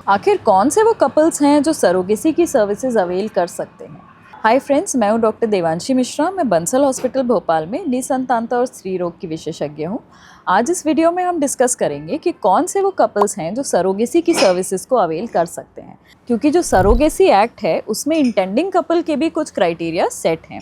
आखिर कौन से वो कपल्स हैं जो सरोगेसी की सर्विसेज अवेल कर सकते हैं? हाय फ्रेंड्स, मैं हूँ डॉक्टर देवांशी मिश्रा। मैं बंसल हॉस्पिटल भोपाल में निसंतानता और स्त्री रोग की विशेषज्ञ हूँ। आज इस वीडियो में हम डिस्कस करेंगे कि कौन से वो कपल्स हैं जो सरोगेसी की सर्विसेज को अवेल कर सकते हैं, क्योंकि जो सरोगेसी एक्ट है उसमें इंटेंडिंग कपल के भी कुछ क्राइटेरिया सेट हैं।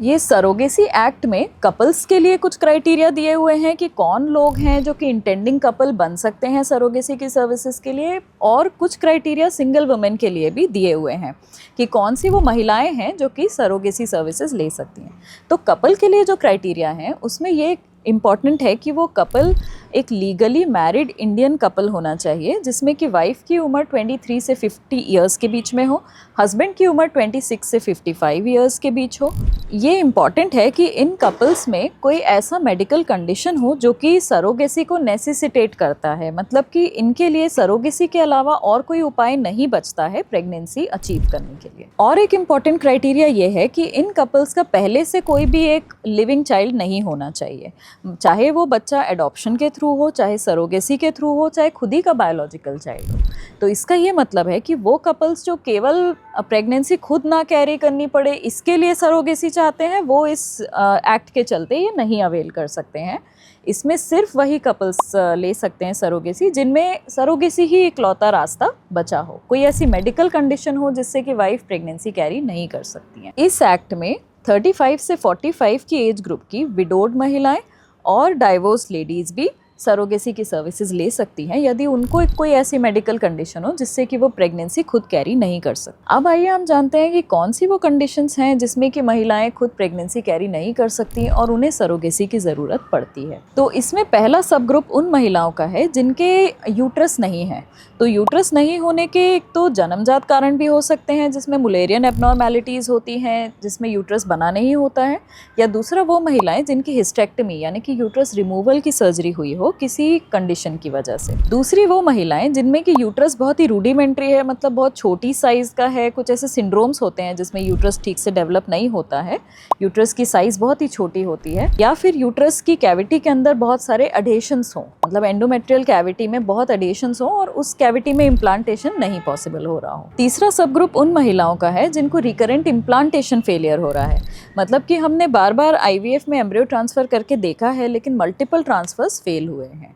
ये सरोगेसी एक्ट में कपल्स के लिए कुछ क्राइटेरिया दिए हुए हैं कि कौन लोग हैं जो कि इंटेंडिंग कपल बन सकते हैं सरोगेसी की सर्विसेज के लिए, और कुछ क्राइटेरिया सिंगल वुमेन के लिए भी दिए हुए हैं कि कौन सी वो महिलाएं हैं जो कि सरोगेसी सर्विसेज ले सकती हैं। तो कपल के लिए जो क्राइटेरिया हैं उसमें ये इम्पॉर्टेंट है कि वो कपल एक लीगली मैरिड इंडियन कपल होना चाहिए, जिसमें कि वाइफ की उम्र 23 से 50 ईयर्स के बीच में हो, हस्बैंड की उम्र 26 से 55 ईयर्स के बीच हो। ये इम्पॉर्टेंट है कि इन कपल्स में कोई ऐसा मेडिकल कंडीशन हो जो कि सरोगेसी को नेसेसिटेट करता है, मतलब कि इनके लिए सरोगेसी के अलावा और कोई उपाय नहीं बचता है प्रेगनेंसी अचीव करने के लिए। और एक इम्पॉर्टेंट क्राइटेरिया ये है कि इन कपल्स का पहले से कोई भी एक लिविंग चाइल्ड नहीं होना चाहिए, चाहे वो बच्चा एडॉप्शन के थ्रू हो, चाहे सरोगेसी के थ्रू हो, चाहे खुद ही का बायोलॉजिकल चाइल्ड हो। तो इसका ये मतलब है कि वो कपल्स जो केवल प्रेगनेंसी खुद ना कैरी करनी पड़े इसके लिए सरोगेसी चाहते हैं, वो इस एक्ट के चलते ये नहीं अवेल कर सकते हैं। इसमें सिर्फ वही कपल्स ले सकते हैं सरोगेसी जिनमें सरोगेसी ही इकलौता रास्ता बचा हो, कोई ऐसी मेडिकल कंडीशन हो जिससे कि वाइफ प्रेगनेंसी कैरी नहीं कर सकती हैं। इस एक्ट में 35 से 45 की एज ग्रुप की विडोड महिलाएं और डाइवोर्स लेडीज़ भी सरोगेसी की सर्विसेज ले सकती हैं यदि उनको कोई ऐसी मेडिकल कंडीशन हो जिससे कि वो प्रेगनेंसी खुद कैरी नहीं कर सकती। अब आइए हम जानते हैं कि कौन सी वो कंडीशंस हैं जिसमें कि महिलाएं खुद प्रेगनेंसी कैरी नहीं कर सकती और उन्हें सरोगेसी की ज़रूरत पड़ती है। तो इसमें पहला सब ग्रुप उन महिलाओं का है जिनके यूट्रस नहीं है। तो यूट्रस नहीं होने के एक तो जन्मजात कारण भी हो सकते हैं जिसमें मुलेरियन एबनॉर्मेलिटीज़ होती हैं, जिसमें यूट्रस बना नहीं होता है, या दूसरा वो महिलाएं जिनकी हिस्टेक्टमी यानी कि यूट्रस रिमूवल की सर्जरी हुई हो किसी कंडीशन की वजह से। दूसरी वो महिलाएं जिनमें कि यूट्रस बहुत ही रूडिमेंट्री है, मतलब बहुत छोटी साइज़ का है। कुछ ऐसे सिंड्रोम्स होते हैं जिसमें यूट्रस ठीक से डेवलप नहीं होता है, यूट्रस की साइज़ बहुत ही छोटी होती है, या फिर यूट्रस की कैविटी के अंदर बहुत सारे अडेशंस हों, मतलब एंडोमेट्रियल कैविटी में बहुत अडेशंस हों और उस कैविटी में इम्प्लांटेशन नहीं पॉसिबल हो रहा हो। तीसरा सब ग्रुप उन महिलाओं का है जिनको रिकरेंट इम्प्लांटेशन फेलियर हो रहा है, मतलब कि हमने बार बार आईवीएफ में एम्ब्रियो ट्रांसफ़र करके देखा है लेकिन मल्टीपल ट्रांसफर्स फेल हुए हैं।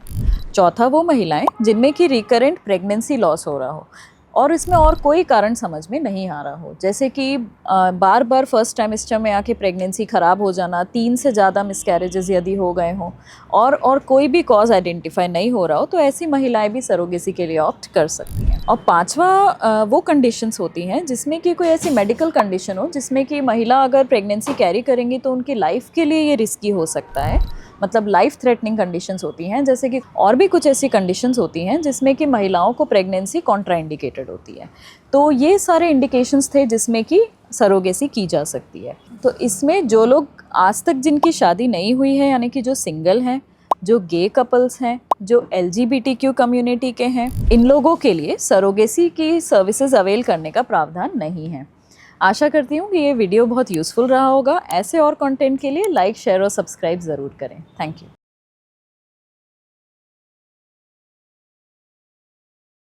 चौथा वो महिलाएं जिनमें कि रिकरेंट प्रेगनेंसी लॉस हो रहा हो और इसमें और कोई कारण समझ में नहीं आ रहा हो, जैसे कि बार बार फर्स्ट टाइमिस्टर में आके प्रेगनेंसी ख़राब हो जाना, 3 से ज़्यादा मिसकैरेजेस यदि हो गए हों और कोई भी कॉज आइडेंटिफाई नहीं हो रहा हो, तो ऐसी महिलाएं भी सरोगेसी के लिए ऑप्ट कर सकती हैं। और पांचवा वो कंडीशंस होती हैं जिसमें कि कोई ऐसी मेडिकल कंडीशन हो जिसमें कि महिला अगर प्रेगनेंसी कैरी करेंगी तो उनकी लाइफ के लिए ये रिस्की हो सकता है, मतलब लाइफ थ्रेटनिंग कंडीशंस होती हैं, जैसे कि और भी कुछ ऐसी कंडीशंस होती हैं जिसमें कि महिलाओं को प्रेगनेंसी कॉन्ट्राइंडिकेटेड होती है। तो ये सारे इंडिकेशंस थे जिसमें कि सरोगेसी की जा सकती है। तो इसमें जो लोग आज तक जिनकी शादी नहीं हुई है, यानी कि जो सिंगल हैं, जो गे कपल्स हैं, जो LGBTQ कम्युनिटी के हैं, इन लोगों के लिए सरोगेसी की सर्विसेज अवेल करने का प्रावधान नहीं है। आशा करती हूँ कि ये वीडियो बहुत यूज़फुल रहा होगा। ऐसे और कंटेंट के लिए लाइक, शेयर और सब्सक्राइब ज़रूर करें। Thank you.